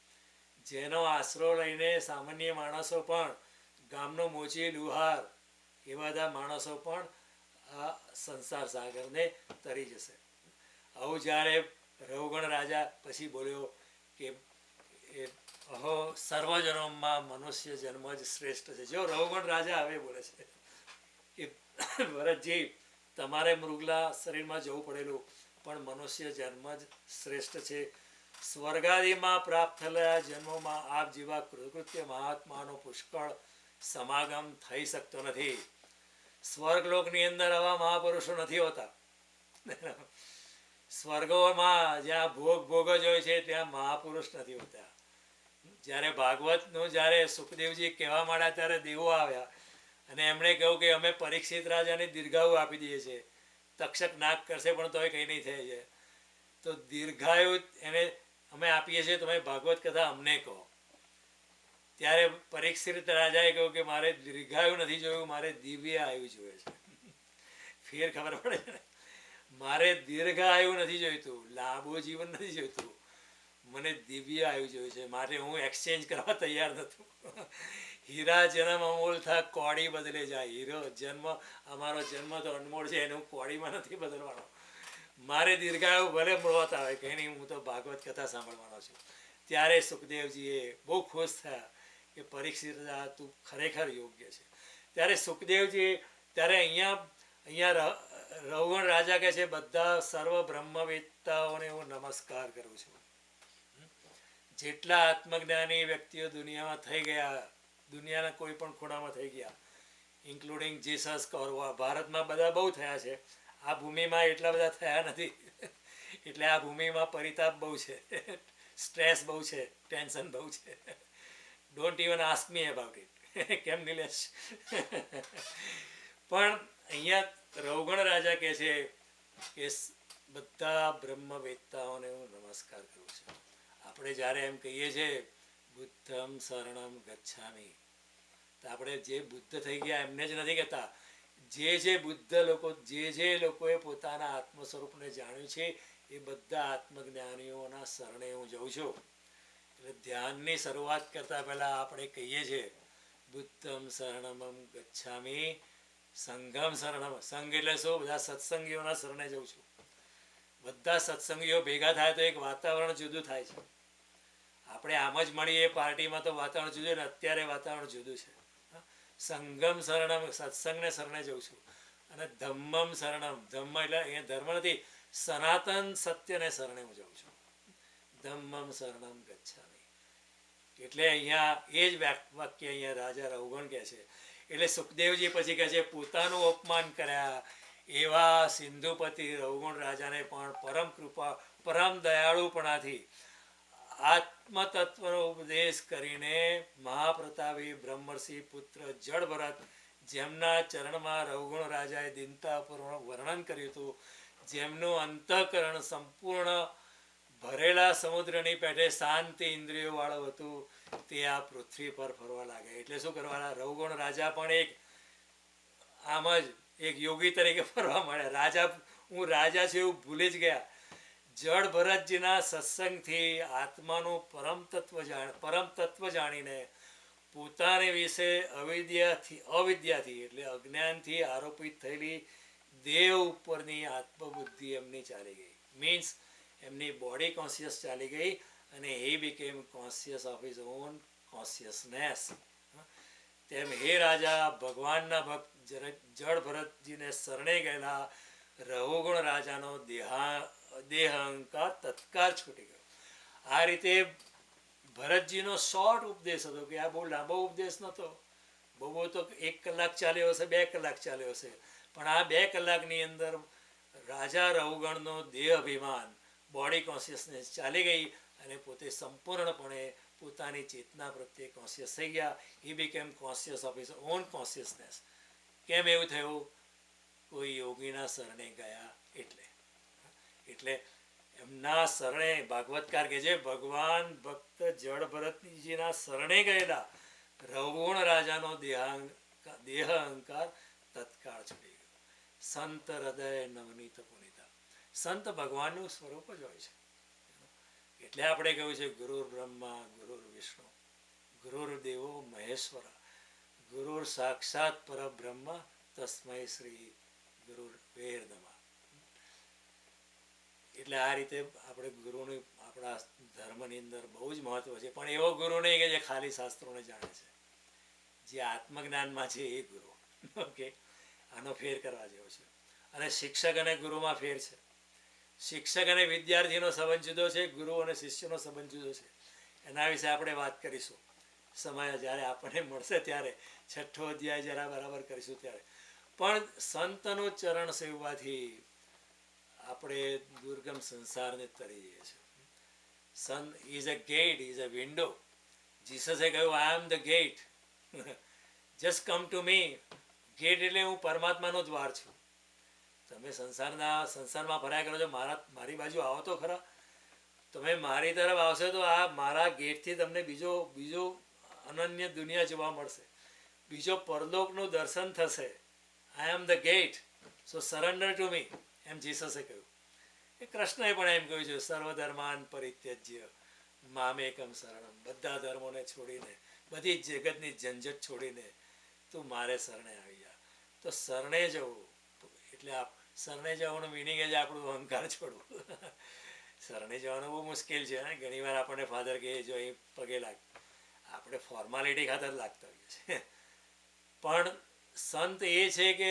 જેનો આશરો લઈને સામાન્ય માણસો પણ, ગામનો મોચી લુહાર એવા બધા માણસો પણ આ સંસાર સાગરને તરી જશે. આવું જ્યારે રઘુગણ રાજા પછી બોલ્યો કે અહો સર્વજનોમાં મનુષ્ય જન્મ જ શ્રેષ્ઠ છે. જો રઘુગણ રાજા હવે બોલે છે કે ભરતજી તમારે મૃગલા શરીરમાં જવું પડેલું પણ મનુષ્ય જન્મ જ શ્રેષ્ઠ છે. સ્વર્ગાદિમાં પ્રાપ્ત થયેલા જન્મોમાં આપ જેવા કૃતકૃત્ય મહાત્માનો પુષ્કળ સમાગમ થઈ શકતો નથી. સ્વર્ગલોકની અંદર આવા મહાપુરુષો નથી હોતા. સ્વર્ગોમાં જ્યાં ભોગ જ હોય છે ત્યાં મહાપુરુષ નથી હોતા. જ્યારે ભાગવતનું જ્યારે સુખદેવજી કહેવા માંડ્યા ત્યારે દેવો આવ્યા અને એમણે કહ્યું કે અમે પરીક્ષિત રાજાને દીર્ઘાયુ આપી દઈએ છીએ, તક્ષક નાક કરશે પણ તોય કંઈ નહીં થાય છે, તો દીર્ઘાયુ એને અમે આપીએ છીએ, તમે ભાગવત કથા અમને કહો. ત્યારે પરીક્ષિત રાજાએ કહ્યું કે મારે દીર્ઘાયુ નથી જોયું, મારે દિવ્ય આયુ જોઈએ છે. ફેર ખબર પડે છે ને? મારે દીર્ઘાયુ નથી જોઈતું, લાંબુ જીવન નથી જોઈતું, મને દિવ્ય આયુ જોયું છે, માટે હું એક્સચેન્જ કરવા તૈયાર નહોતું. હીરા જન્મ અમૂલ થા કોડી બદલે જાય. હીરો જન્મ, અમારો જન્મ તો અનમોલ છે, એને હું કોડીમાં નથી બદલવાનો. મારે દીર્ઘાયુ ભલે મળવા આવે, કંઈ નહીં, હું તો ભાગવત કથા સાંભળવાનો છું. ત્યારે સુખદેવજીએ બહુ ખુશ થયા કે પરીક્ષિત તું ખરેખર યોગ્ય છે. ત્યારે સુખદેવજી, ત્યારે અહીંયા રઘુગણ રાજા કહે છે બધા સર્વ બ્રહ્મવેત્તાઓને હું નમસ્કાર કરું છું. જેટલા આત્મજ્ઞાની વ્યક્તિઓ દુનિયામાં થઈ ગયા, દુનિયાના કોઈ પણ ખૂણામાં થઈ ગયા, ઇન્ક્લુડિંગ જીસસ કૌરવા, ભારતમાં બધા બહુ થયા છે, આ ભૂમિમાં એટલા બધા થયા નથી. એટલે આ ભૂમિમાં પરિતાપ બહુ છે, સ્ટ્રેસ બહુ છે, ટેન્શન બહુ છે. Don't even ask me about it. કેમ નિલેશ? પણ અહીંયા રઘુગણ રાજા કહે છે કે બધા બ્રહ્મવેત્તાઓને હું નમસ્કાર કરું છું. આપણે જ્યારે એમ કહીએ છીએ બુદ્ધમ શરણમ ગચ્છામી, તો આપણે જે બુદ્ધ થઈ ગયા એમને જ નથી કહેતા. જે બુદ્ધ લોકો, જે લોકોએ પોતાના આત્મ સ્વરૂપને જાણ્યું છે એ બધા આત્મજ્ઞાનીઓના શરણે હું જઉં છું. એટલે ધ્યાનની શરૂઆત કરતાં પહેલાં આપણે કહીએ છીએ બુદ્ધમ શરણમ ગચ્છામી, સંઘમ શરણમ. સંઘ એટલે શું? બધા સત્સંગીઓના શરણે જઉં છું. બધા સત્સંગીઓ ભેગા થાય તો એક વાતાવરણ જુદું થાય છે. આપણે આમ જ મળીએ પાર્ટીમાં તો વાતાવરણ જુદું, ને અત્યારે વાતાવરણ જુદું છે. સંગમ શરણમ, સત્સંગને શરણે જઉં છું. અને ધમ્મમ શરણમ, ધમ્મ એટલે અહીંયા ધર્મ નથી, સનાતન સત્યને શરણે હું જાઉં છું. ધમ્મમ શરણમ ગચ્છામી. એટલે અહીંયા એ જ વાક્ય અહીંયા રાજા રઘુગણ કહે છે. એટલે સુખદેવજી પછી કહે છે પોતાનું અપમાન કર્યા એવા સિંધુપતિ રઘુગણ રાજાને પણ પરમ કૃપા, પરમ દયાળુપણાથી આત્મતત્વનો ઉપદેશ કરીને મહાપ્રતાપી બ્રહ્મર્ષિ પુત્ર જળ ભરત, જેમના ચરણમાં રઘુગણ રાજાએ દીનતાપૂર્વક વર્ણન કર્યું હતું, જેમનું અંતઃકરણ સંપૂર્ણ ભરેલા સમુદ્રની પેઠે શાંતિ ઇન્દ્રિયો વાળો હતું તે આ પૃથ્વી પર ફરવા લાગે. એટલે શું કરવાના? રવગુણ રાજા પણ આમ જ એક યોગી તરીકે ફરવા માંડ્યા. રાજા, હું રાજા છું એવું ભૂલી જ ગયા. જળ ભરતજીના સત્સંગથી આત્માનું પરમ તત્વ જાણીને પોતાને વિશે અવિદ્યાથી એટલે અજ્ઞાનથી આરોપિત થયેલી દેહ ઉપરની આત્મબુદ્ધિ એમની ચાલી ગઈ. મીન્સ એમની બોડી કોન્શિયસ ચાલી ગઈ અને હી became conscious of his own consciousness. તેમ હે રાજા, ભગવાનના ભક્ત જળ ભરતજીને શરણે ગયેલા રહુગુણ રાજાનો દેહ અહંકાર તત્કાળ છૂટી ગયો. આ રીતે ભરતજીનો શોર્ટ ઉપદેશ હતો કે આ બહુ લાંબો ઉપદેશ નહોતો. બહુ તો 1 કલાક ચાલ્યો હશે, 2 કલાક ચાલ્યો હશે, પણ આ 2 કલાકની અંદર રાજા રહુગણનો દેહ અભિમાન, બોડી કોન્શિયસનેસ ચાલી ગઈ અને પોતે સંપૂર્ણપણે પોતાની ચેતના પ્રત્યે કોન્શિયસ થઈ ગયા. હી became conscious of his own consciousness. કેમ એવું થયું? કોઈ યોગીના શરણે ગયા એટલે એમના શરણે ભાગવતકાર કે છે ભગવાન ભક્ત જળ ભરતજીના શરણે ગયેલા રવગુણ રાજાનો દેહ અહંકાર તત્કાળ છૂટી ગયો. સંત હૃદય નવનીત પુનિતા. સંત ભગવાનનું સ્વરૂપ જ હોય છે. એટલે આપણે કહ્યું છે ગુરુર બ્રહ્મા ગુરુર વિષ્ણુ ગુરુર દેવો મહેશ્વર ગુરુર સાક્ષાત પરબ્રહ્મ તસ્મૈ શ્રી ગુરુર વેર નમઃ. એટલે આ રીતે આપણે ગુરુનું આપણા ધર્મની અંદર બહુ જ મહત્વ છે. પણ એવો ગુરુ નહીં કે જે ખાલી શાસ્ત્રોને જાણે છે. જે આત્મજ્ઞાનમાં છે એ ગુરુ. ઓકે, આનો ફેર કરવા જેવો છે. અને શિક્ષક અને ગુરુમાં ફેર છે. શિક્ષક અને વિદ્યાર્થીનો સંબંધ જુદો છે, ગુરુ અને શિષ્યનો સંબંધ જુદો છે. એના વિશે આપણે વાત કરીશું સમય જ્યારે આપણને મળશે ત્યારે. 6ઠ્ઠો અધ્યાય જરા બરાબર કરીશું ત્યારે. પણ સંતનું ચરણ સેવવાથી આપણે દુર્ગમ સંસારને તરી જઈએ છીએ. Son is a gate, is a window. જીસસે કહ્યું I am the gate, just come to me. Gate એટલે હું પરમાત્માનો દ્વાર છું. તમે સંસારમાં ફર્યા કરો છો, મારી બાજુ આવો તો ખરા. તમે મારી તરફ આવશો તો આ મારા ગેટથી તમને બીજો અનન્ય દુનિયા જોવા મળશે, બીજો પરલોકનું દર્શન થશે. I am the gate, so surrender to me, એમ જીસસે કહ્યું. એ કૃષ્ણએ પણ એમ કહ્યું છે સર્વધર્માન પરિત્યજ્ય મામેકમ શરણમ. બધા ધર્મોને છોડીને, બધી જગતની ઝંઝટ છોડીને તું મારે શરણે આવી જા. તો શરણે જવું એટલે શરણે જવાનું મિનિંગ જ આપણું અહંકાર છોડવું. શરણે જવાનું બહુ મુશ્કેલ છે. ઘણી વાર આપણને ફાધર કહે જો અહીં પગે લાગ, આપણે ફોર્માલિટી ખાતર લાગતા હોઈએ છીએ. પણ સંત એ છે કે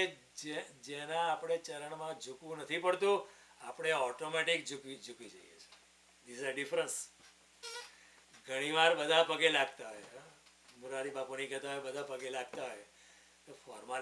જેના આપણે ચરણમાં ઝૂકવું નથી પડતું, આપણે ઓટોમેટિક ઝૂકી જઈએ છીએ. This a difference. ઘણીવાર બધા પગે લાગતા હોય, મુરારી બાપુની કહેતા હોય બધા પગે લાગતા હોય, તો ફોર્માલિટી